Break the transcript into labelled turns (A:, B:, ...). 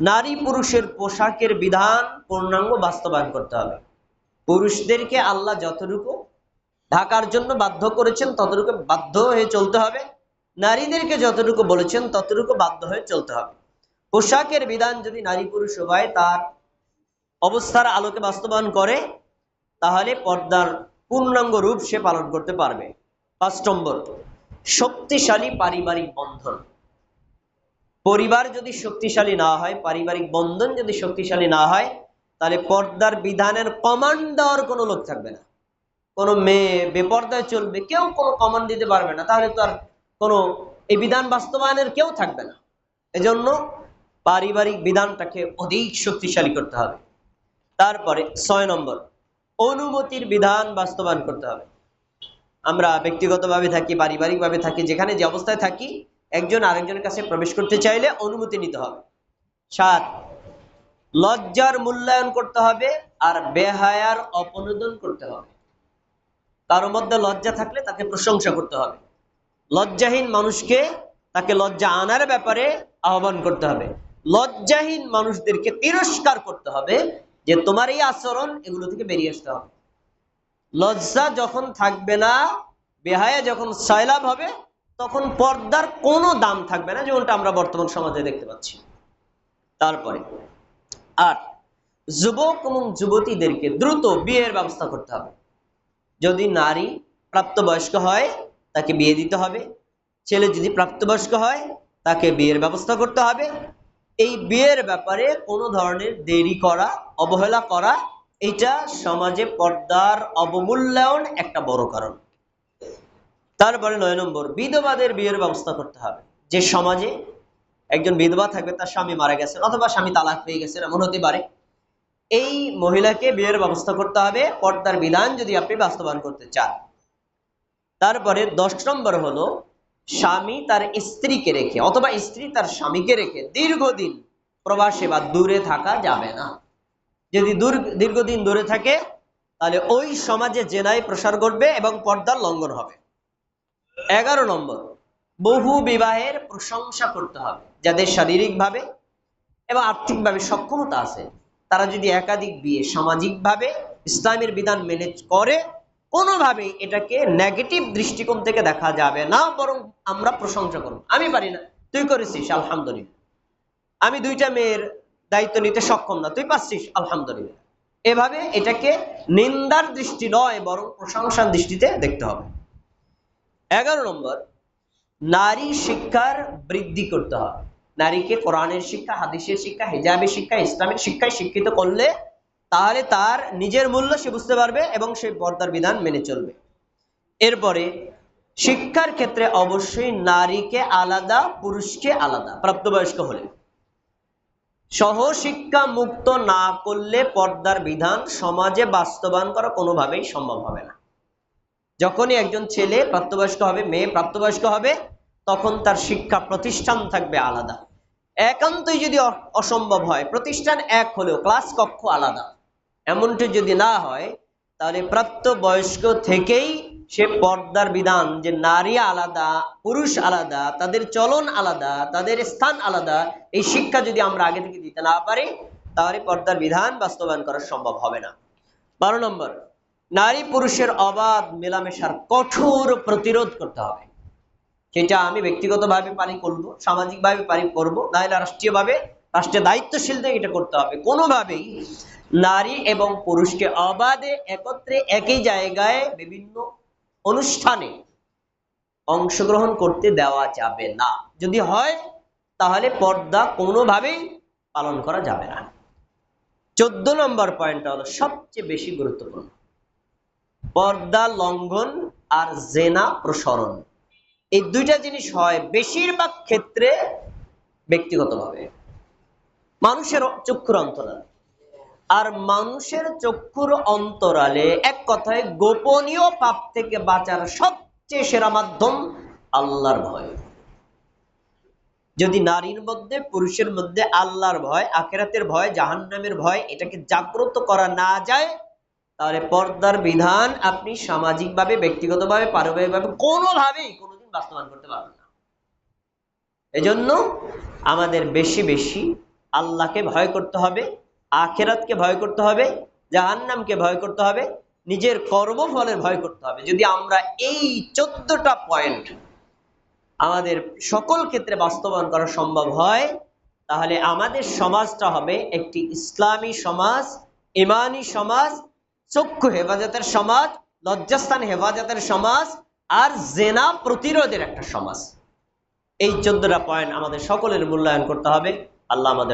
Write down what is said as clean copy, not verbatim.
A: নারী পুরুষের পোশাকের বিধান পূর্ণাঙ্গ বাস্তবায়ন করতে হবে। পুরুষদেরকে আল্লাহ যতটুকু ঢাকার জন্য বাধ্য করেছেন ততটুকু বাধ্য হয়ে চলতে হবে, নারীদেরকে যতটুকু বলেছেন ততটুকু বাধ্য হয়ে চলতে হবে। পোশাকের বিধান যদি নারী পুরুষ উভয় তার অবস্থার আলোকে বাস্তবায়ন করে, তাহলে পর্দার পূর্ণাঙ্গ রূপ সে পালন করতে পারবে। ৫ নম্বর, শক্তিশালী পারিবারিক বন্ধন। পরিবার যদি শক্তিশালী না হয়, পারিবারিক বন্ধন যদি শক্তিশালী না হয়, তাহলে পর্দার বিধানের কমান্ড দেওয়ার কোনো লোক থাকবে না। কোনো মেয়ে বেপর্দায় চলবে, কেউ কোনো কমান্ড দিতে পারবে না, তাহলে তো আর কোনো এই বিধান বাস্তবায়নের কেউ থাকবে না। এজন্য পারিবারিক বিধানটাকে অধিক শক্তিশালী করতে হবে। তারপরে ৬ নম্বর, অনুমতির বিধান বাস্তবায়ন করতে হবে। আমরা ব্যক্তিগতভাবে থাকি, পারিবারিকভাবে থাকি, যেখানে যে অবস্থায় থাকি, একজন আরেকজনের কাছে প্রবেশ করতে চাইলে অনুমতি নিতে হবে। ৭, লজ্জার মূল্যায়ন করতে হবে আর বেহায়ার অপনোদন করতে হবে। কারোর মধ্যে লজ্জা থাকলে তাকে প্রশংসা করতে হবে, লজ্জাহীন মানুষকে তাকে লজ্জা আনার ব্যাপারে আহ্বান করতে হবে, লজ্জাহীন মানুষদেরকে তিরস্কার করতে হবে যে তোমার এই আচরণ, এগুলো থেকে বেরিয়ে আসতে হবে। লজ্জা যখন থাকবে না, বেহায়া যখন সয়লাভ হবে, তখন পর্দার কোনো দাম থাকবে না, যেমনটা আমরা বর্তমান সমাজে দেখতে পাচ্ছি। তারপরে ৮, যুবক এবং যুবতীদেরকে দ্রুত বিয়ের ব্যবস্থা করতে হবে। যদি নারী প্রাপ্তবয়স্ক হয় তাকে বিয়ে দিতে হবে, ছেলে যদি প্রাপ্তবয়স্ক হয় তাকে বিয়ের ব্যবস্থা করতে হবে। এই বিয়ের ব্যাপারে কোনো ধরনের দেরি করা, অবহেলা করা, এটা সমাজে পর্দার অবমূল্যায়ন একটা বড় কারণ। তারপরে ৯ নম্বর, বিধবাদের বিয়ের ব্যবস্থা করতে হবে। যে সমাজে একজন বিধবা থাকবে, তার স্বামী মারা গেছেন অথবা স্বামী তালাক পেয়ে গেছেন, এমন হতে পারে, এই মহিলাকে বিয়ের ব্যবস্থা করতে হবে পর্দার বিধান যদি আপনি বাস্তবায়ন করতে চান। তারপরে ১০ নম্বর হলো, স্বামী তার স্ত্রীকে রেখে অথবা স্ত্রী তার স্বামীকে রেখে দীর্ঘদিন প্রবাসে বা দূরে থাকা যাবে না। যদি দীর্ঘদিন দূরে থাকে, তাহলে ওই সমাজে জেনায় প্রসার ঘটবে এবং পর্দার লঙ্ঘন হবে। ১১ নম্বর, বহু বিবাহের প্রশংসা করতে হবে। যাদের শারীরিকভাবে এবং আর্থিকভাবে সক্ষমতা আছে, তারা যদি একাধিক বিয়ে সামাজিকভাবে ইসলামের বিধান মেনে করে, কোনোভাবেই এটাকে নেগেটিভ দৃষ্টিকোণ থেকে দেখা যাবে না, বরং আমরা প্রশংসা করব। আমি পারি না, তুই করেছিস, আলহামদুলিল্লাহ। আমি ২টা মেয়ের দায়িত্ব নিতে সক্ষম না, তুই পাচ্ছিস, আলহামদুলিল্লাহ। এভাবে এটাকে নিন্দার দৃষ্টি নয়, বরং প্রশংসার দৃষ্টিতে দেখতে হবে। ১১ নম্বর, নারী শিক্ষার বৃদ্ধি করতে হবে। নারীকে কোরআনের শিক্ষা, হাদিসের শিক্ষা, হিজাবের শিক্ষা, ইসলামের শিক্ষায় শিক্ষিত করলে তাহলে তার নিজের মূল্য সে বুঝতে পারবে এবং সে পর্দার বিধান মেনে চলবে। এরপরে শিক্ষার ক্ষেত্রে অবশ্যই নারীকে আলাদা, পুরুষকে আলাদা, প্রাপ্তবয়স্ক হলে। সহশিক্ষা মুক্ত না করলে পর্দার বিধান সমাজে বাস্তবায়ন করা কোনোভাবেই সম্ভব হবে না। যখনই একজন ছেলে প্রাপ্তবয়স্ক হবে, মেয়ে প্রাপ্তবয়স্ক হবে, তখন তার শিক্ষা প্রতিষ্ঠান থাকবে আলাদা। একান্তই যদি অসম্ভব হয়, প্রতিষ্ঠান এক হলেও ক্লাস কক্ষ আলাদা, এমনটি যদি না হয়, তাহলে প্রাপ্তবয়স্ক থেকেই সে পর্দার বিধান, যে নারী আলাদা, পুরুষ আলাদা, তাদের চলন আলাদা, তাদের স্থান আলাদা, এই শিক্ষা যদি আমরা আগে থেকে দিতে না পারি, তাহলে পর্দার বিধান বাস্তবায়ন করা সম্ভব হবে না। ১২ নম্বর, নারী পুরুষের অবাধ মেলামেশার কঠোর প্রতিরোধ করতে হবে। সেটা আমি ব্যক্তিগতভাবে পারি করবো, সামাজিকভাবে পারি করবো, নাহলে রাষ্ট্রীয়ভাবে, রাষ্ট্রের দায়িত্বশীলদের এটা করতে হবে। কোনোভাবেই নারী এবং পুরুষকে অবাধে একত্রে একই জায়গায় বিভিন্ন অনুষ্ঠানে অংশগ্রহণ করতে দেওয়া যাবে না। যদি হয়, তাহলে পর্দা কোনোভাবেই পালন করা যাবে না। ১৪ নম্বর পয়েন্টটা হলো সবচেয়ে বেশি গুরুত্বপূর্ণ, পর্দা লঙ্ঘন আর জেনা প্রসরণ। এই দুইটা জিনিস হয় বেশিরভাগ ক্ষেত্রে ব্যক্তিগতভাবে, মানুষের চক্ষুর অন্তরালে। আর মানুষের চক্ষুর অন্তরালে এক কথায় গোপনীয় পাপ থেকে বাঁচার সবচেয়ে সেরা মাধ্যম আল্লাহর ভয়। যদি নারীর মধ্যে, পুরুষের মধ্যে আল্লাহর ভয়, আখিরাতের ভয়, জাহান্নামের ভয় এটাকে জাগ্রত করা না যায়, তাহলে পর্দার বিধান আপনি সামাজিকভাবে, ব্যক্তিগতভাবে, পারিবারিকভাবে কোনোভাবেই কোনোদিন বাস্তবায়ন করতে পারবেন না। এজন্য আমাদের বেশি বেশি আল্লাহকে ভয় করতে হবে, আখিরাতকে ভয় করতে হবে, জাহান্নামকে ভয় করতে হবে, নিজের কর্মফলের ভয় করতে হবে। যদি আমরা এই 14টা পয়েন্ট আমাদের সকল ক্ষেত্রে বাস্তবায়ন করা সম্ভব হয়, তাহলে আমাদের সমাজটা হবে একটি ইসলামী সমাজ, ইমানি সমাজ, চক্ষু হেফাজতের সমাজ, লজ্জাস্থান হেফাজতের সমাজ, আর জেনা প্রতিরোধের একটা সমাজ। এই 14টা পয়েন্ট আমাদের সকলের মূল্যায়ন করতে হবে। আল্লাহ আমাদের